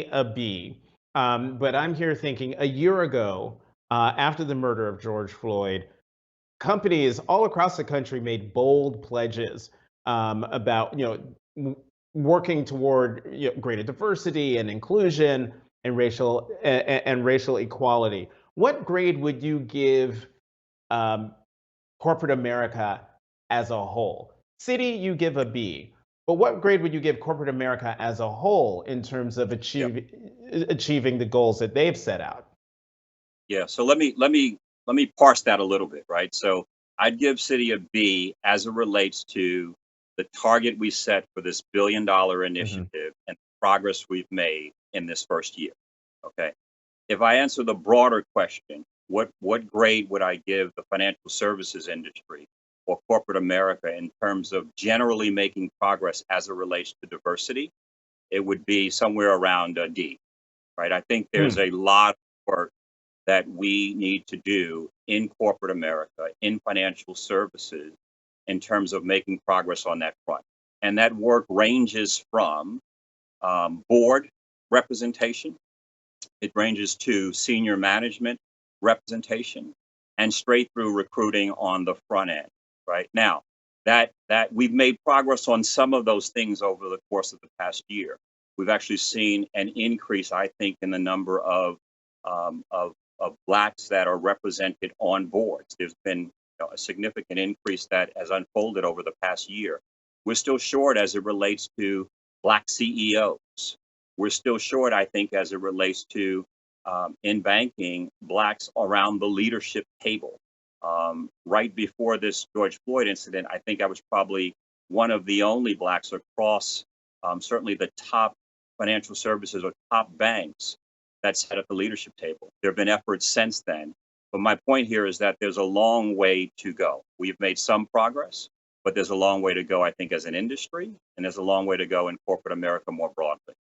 a B. But I'm here thinking a year ago, after the murder of George Floyd, companies all across the country made bold pledges about working toward greater diversity and inclusion and racial equality. What grade would you give um, corporate America as a whole? Citi, you give a B. But what grade would you give corporate America as a whole in terms of Yeah. achieving the goals that they've set out? Yeah. So let me parse that a little bit, right? So I'd give City a B as it relates to the target we set for this $1 billion Mhm. initiative and the progress we've made in this first year. Okay. If I answer the broader question, what grade would I give the financial services industry or corporate America in terms of generally making progress as it relates to diversity? It would be somewhere around a D, right? I think there's Hmm. a lot of work that we need to do in corporate America, in financial services, in terms of making progress on that front. And that work ranges from board representation, it ranges to senior management representation, and straight through recruiting on the front end. Right now, that we've made progress on some of those things over the course of the past year. We've actually seen an increase, I think, in the number um, of of blacks that are represented on boards. There's been a significant increase that has unfolded over the past year. We're still short as it relates to black CEOs. We're still short, I think, as it relates to in banking, blacks around the leadership table. Right before this George Floyd incident, I think I was probably one of the only blacks across certainly the top financial services or top banks that sat at the leadership table. There have been efforts since then. But my point here is that there's a long way to go. We've made some progress, but there's a long way to go, I think, as an industry, and there's a long way to go in corporate America more broadly.